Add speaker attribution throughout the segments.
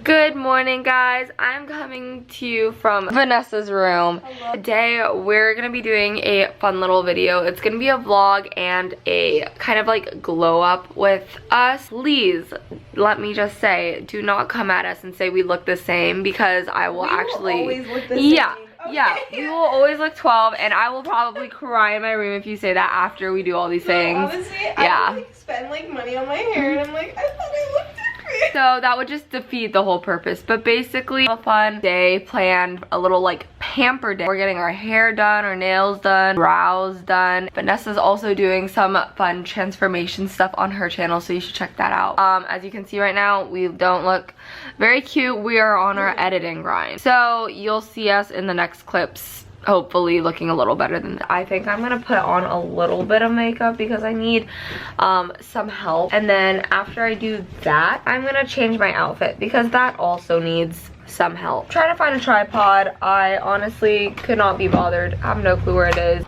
Speaker 1: Good morning, guys. I'm coming to you from Vanessa's room. Hello. Today we're gonna be doing a fun little video. It's gonna be a vlog and a kind of like glow up with us. Please, let me just say, do not come at us and say we look the same, because I will actually
Speaker 2: always look the same.
Speaker 1: Yeah.
Speaker 2: Okay.
Speaker 1: Yeah, we will always look 12, and I will probably cry in my room if you say that after we do all these things.
Speaker 2: Honestly, I would, spend money on my hair, and I'm like, I thought I looked different.
Speaker 1: So that would just defeat the whole purpose. But basically, a fun day planned, a little like pamper day. We're getting our hair done, our nails done, brows done. Vanessa's also doing some fun transformation stuff on her channel, so you should check that out. As you can see right now, we don't look very cute. We are on our editing grind. So you'll see us in the next clips, hopefully looking a little better than that. I think I'm gonna put on a little bit of makeup because I need some help. And then after I do that, I'm gonna change my outfit because that also needs some help. Trying to find a tripod. I honestly could not be bothered. I have no clue where it is.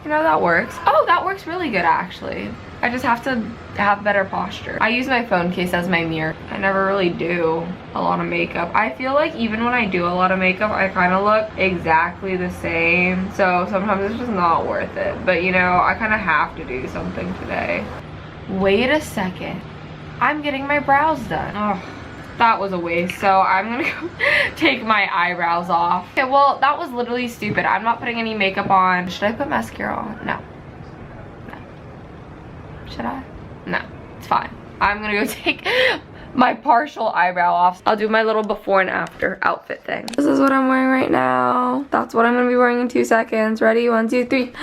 Speaker 1: You know, that works. Oh, that works really good actually. I just have to have better posture. I use my phone case as my mirror. I never really do a lot of makeup. I feel like even when I do a lot of makeup, I kind of look exactly the same. So sometimes it's just not worth it. But you know, I kind of have to do something today. Wait a second. I'm getting my brows done. Oh, that was a waste. So I'm gonna go take my eyebrows off. Okay, well, that was literally stupid. I'm not putting any makeup on. Should I put mascara on? No. Should I? No, it's fine. I'm gonna go take my partial eyebrow off. I'll do my little before and after outfit thing. This is what I'm wearing right now. That's what I'm gonna be wearing in 2 seconds. Ready? 1, 2, 3.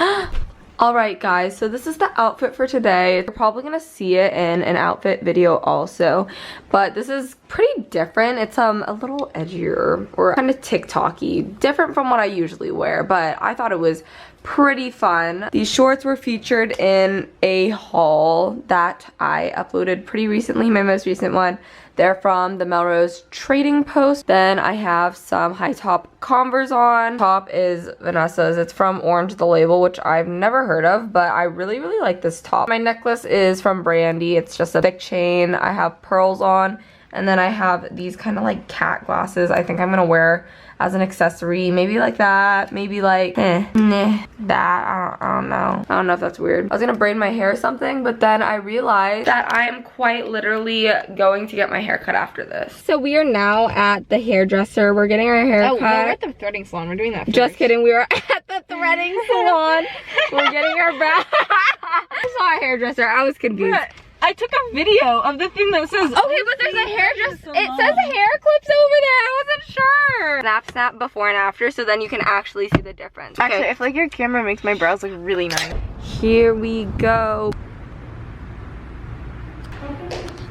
Speaker 1: Alright guys, so this is the outfit for today. You're probably gonna see it in an outfit video also, but this is pretty different. It's a little edgier or kind of TikTok-y, different from what I usually wear, but I thought it was pretty fun. These shorts were featured in a haul that I uploaded pretty recently, my most recent one. They're from the Melrose Trading Post. Then I have some high top Converse on. Top is Vanessa's. It's from Orange the Label, which I've never heard of, but I really like this top. My necklace is from Brandy. It's just a thick chain. I have pearls on, and then I have these kind of like cat glasses. I think I'm gonna wear as an accessory, maybe like that, maybe like that. I don't know. I don't know if that's weird. I was gonna braid my hair or something, but then I realized that I am quite literally going to get my hair cut after this. So we are now at the hairdresser. We're getting our hair cut.
Speaker 2: We're at the threading salon. We're doing that first.
Speaker 1: Just kidding. We are at the threading salon. We're getting our brows. I saw a hairdresser. I was confused.
Speaker 2: I took a video of the thing that says,
Speaker 1: okay, but there's a hairdresser. It says hair clips over there. I wasn't sure. Snap before and after, so then you can actually see the difference.
Speaker 2: Okay. Actually, I feel like your camera makes my brows look really nice.
Speaker 1: Here we go.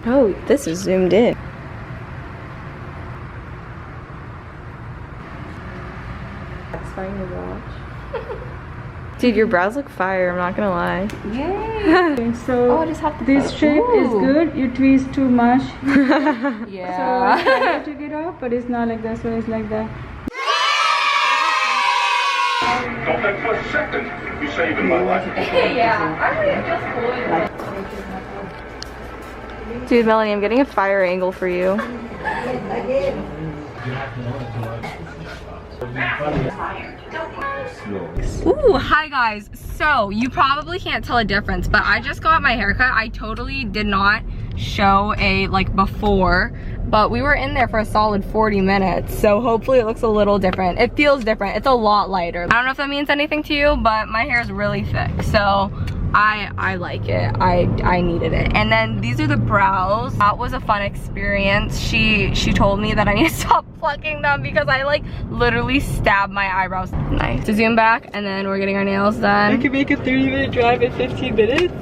Speaker 2: Oh, this is zoomed in.
Speaker 1: Satisfying to watch.
Speaker 2: Dude, your brows look fire, I'm not gonna lie.
Speaker 3: Okay, so
Speaker 1: I just have to
Speaker 3: this shape is good. You twist too much.
Speaker 1: Yeah.
Speaker 3: So I tried to take it off, but it's not like that, so it's like that.
Speaker 4: Don't think for a second you're saving my life.
Speaker 1: Yeah, I think it's just
Speaker 2: Dude, Melanie, I'm getting a fire angle for you.
Speaker 1: Ooh, hi guys. So you probably can't tell a difference, but I just got my haircut. I totally did not show a like before, but we were in there for a solid 40 minutes, so hopefully it looks a little different. It feels different. It's a lot lighter. I don't know if that means anything to you, but my hair is really thick, so I like it. I needed it. And then these are the brows. That was a fun experience. She told me that I need to stop plucking them because I like literally stabbed my eyebrows. Nice. To zoom back, and then we're getting our nails done.
Speaker 2: I could make a 30-minute drive in 15 minutes.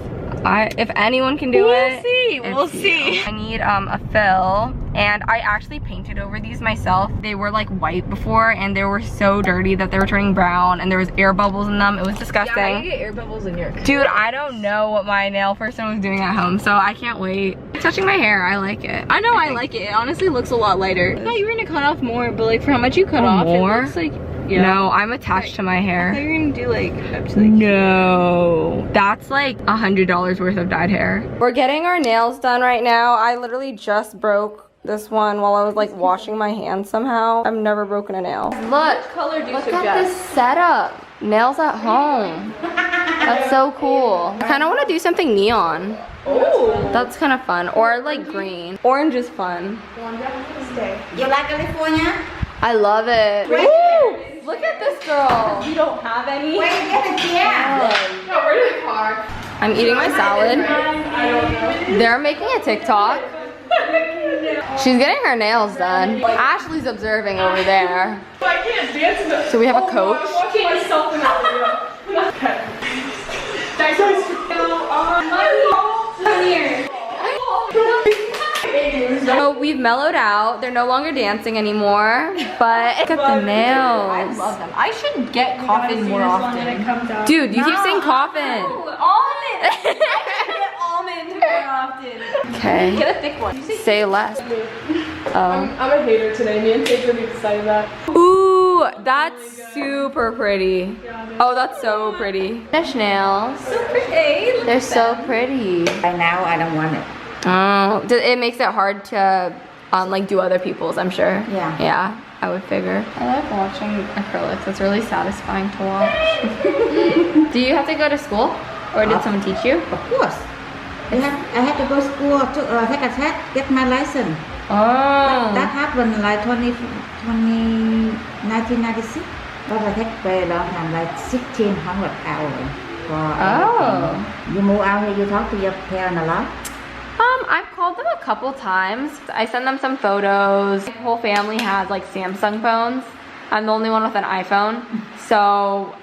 Speaker 1: If anyone can do it,
Speaker 2: We'll see.
Speaker 1: I need a fill, and I actually painted over these myself. They were like white before, and they were so dirty that they were turning brown, and there was air bubbles in them. It was disgusting.
Speaker 2: Yeah, how do you get air bubbles in your
Speaker 1: Dude, I don't know what my nail person was doing at home, so I can't wait. Touching my hair, I like it.
Speaker 2: I know, I like it. It honestly looks a lot lighter. I thought you were gonna cut off more, but like for how much you cut off,
Speaker 1: more?
Speaker 2: it looks like Yeah.
Speaker 1: No, I'm attached to my
Speaker 2: I
Speaker 1: hair.
Speaker 2: thought you were gonna do like up to like
Speaker 1: No, that's like $100 worth of dyed hair. We're getting our nails done right now. I literally just broke this one while I was like washing my hands somehow. I've never broken a nail. Look,
Speaker 2: color do you
Speaker 1: look
Speaker 2: suggest?
Speaker 1: at this setup. Nails at home. That's so cool. I kind of want to do something neon.
Speaker 2: Oh.
Speaker 1: That's kind of fun. Or like green. Orange is fun.
Speaker 5: You like California?
Speaker 1: I love it. Woo! Look at this girl.
Speaker 2: You don't have any?
Speaker 5: Where you get it? Yeah.
Speaker 2: No, we're in the car.
Speaker 1: I'm eating my salad.
Speaker 2: I don't know.
Speaker 1: They're making a TikTok. She's getting her nails done. Ashley's observing over there.
Speaker 2: I can't dance in the.
Speaker 1: So we have a coach.
Speaker 2: I'm watching myself in that video. Okay.
Speaker 1: So we've mellowed out. They're no longer dancing anymore. But look at the nails.
Speaker 2: I love them. I should get coffin more often.
Speaker 1: Dude, you keep saying coffin.
Speaker 2: Almond. I should get almond more often.
Speaker 1: Okay.
Speaker 2: Get a thick one.
Speaker 1: Say less. Oh.
Speaker 2: I'm a hater today. Me and Tate really decided that.
Speaker 1: Ooh, that's super pretty. Oh, that's so pretty. Finish nails.
Speaker 2: So pretty.
Speaker 1: They're so pretty.
Speaker 5: By now, I don't want it.
Speaker 1: Oh, it makes it hard to like do other people's, I'm sure.
Speaker 5: Yeah.
Speaker 1: Yeah, I would figure. I like watching acrylics. It's really satisfying to watch. Do you have to go to school, or did someone teach you?
Speaker 5: Of course. I had to go to school to take a test, get my license.
Speaker 1: Oh.
Speaker 5: That happened like 1996. But I take very long time, like 1,600 hours for everything. You move out here, you talk to your parents a lot?
Speaker 1: I've called them a couple times. I send them some photos. My whole family has like Samsung phones. I'm the only one with an iPhone. So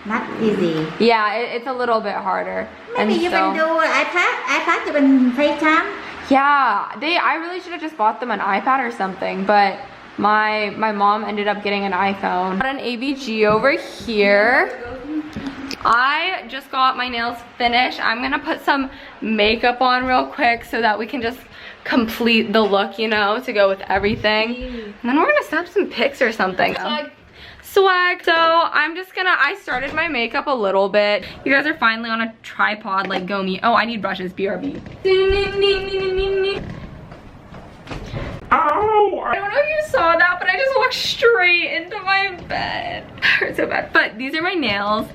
Speaker 5: Not easy.
Speaker 1: yeah, it's a little bit harder.
Speaker 5: Maybe
Speaker 1: And
Speaker 5: you
Speaker 1: so,
Speaker 5: can do iPad to been FaceTime.
Speaker 1: yeah, I really should have just bought them an iPad or something, but my mom ended up getting an iPhone. Got an ABG over here. I just got my nails finished. I'm gonna put some makeup on real quick so that we can just complete the look, you know, to go with everything. And then we're gonna snap some pics or something. Swag. So I started my makeup a little bit. You guys are finally on a tripod, like go me. Oh, I need brushes, BRB. Ow! I don't know if you saw that, but I just walked straight into my bed. It hurt so bad. But these are my nails.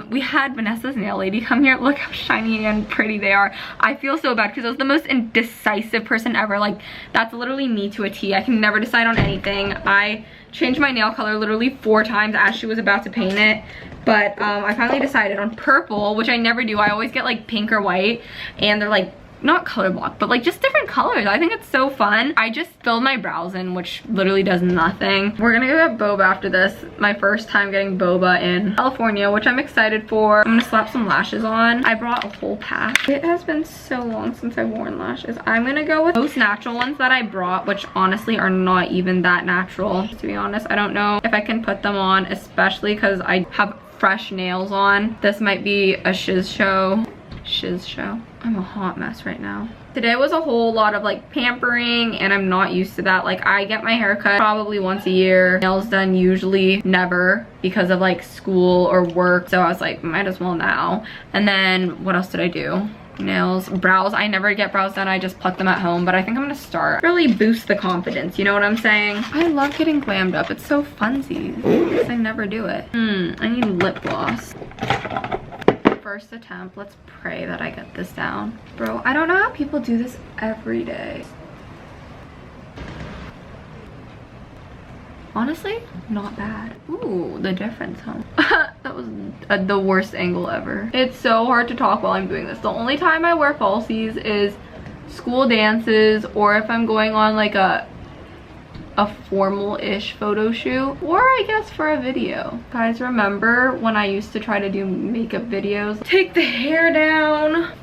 Speaker 1: We had Vanessa's nail lady come here. Look how shiny and pretty they are. I feel so bad because I was the most indecisive person ever. Like, that's literally me to a T. I can never decide on anything. I changed my nail color literally 4 times as she was about to paint it. But I finally decided on purple, which I never do. I always get like pink or white, and they're like, not color block, but like just different colors. I think it's so fun. I just filled my brows in, which literally does nothing. We're gonna go get boba after this. My first time getting boba in California, which I'm excited for. I'm gonna slap some lashes on. I brought a whole pack. It has been so long since I've worn lashes. I'm gonna go with most natural ones that I brought, which honestly are not even that natural. To be honest, I don't know if I can put them on, especially because I have fresh nails on. This might be a shiz show. I'm a hot mess right now. Today was a whole lot of like pampering, and I'm not used to that. Like, I get my hair cut probably once a year. Nails done usually never, because of like school or work. So I was like, might as well now. And then what else did I do? Nails, brows. I never get brows done. I just pluck them at home. But I think I'm gonna start really boost the confidence. You know what I'm saying? I love getting glammed up. It's so funsy. I never do it. I need lip gloss. First attempt. Let's pray that I get this down. Bro, I don't know how people do this every day. Honestly, not bad. Ooh, the difference, huh? That was the worst angle ever. It's so hard to talk while I'm doing this. The only time I wear falsies is school dances, or if I'm going on like a formal-ish photo shoot, or I guess for a video. Guys, remember when I used to try to do makeup videos? Take the hair down.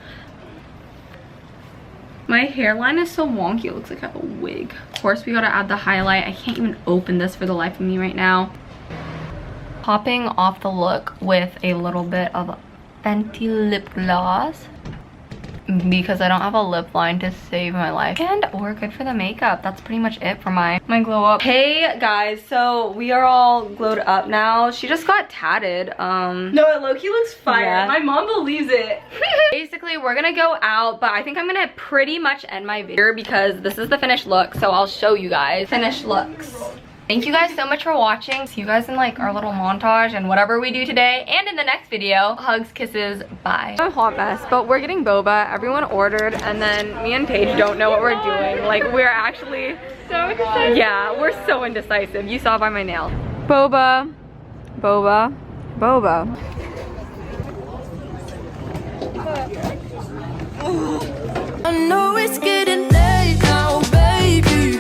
Speaker 1: My hairline is so wonky, it looks like I have a wig. Of course, we gotta add the highlight. I can't even open this for the life of me right now. Popping off the look with a little bit of Fenty lip gloss. because I don't have a lip line to save my life. And we're good for the makeup. That's pretty much it for my glow up. Hey guys, so we are all glowed up now. She just got tatted.
Speaker 2: No, it low-key looks fire.
Speaker 1: Yeah.
Speaker 2: My mom believes it.
Speaker 1: Basically, we're gonna go out, but I think I'm gonna pretty much end my video because this is the finished look, so I'll show you guys finished looks. Thank you guys so much for watching. See you guys in like our little montage and whatever we do today and in the next video. Hugs, kisses, bye. A hot mess, but we're getting boba. Everyone ordered, and then me and Paige don't know what we're doing. Like, we're actually so indecisive. Yeah, we're so indecisive. You saw by my nail. Boba, boba, boba.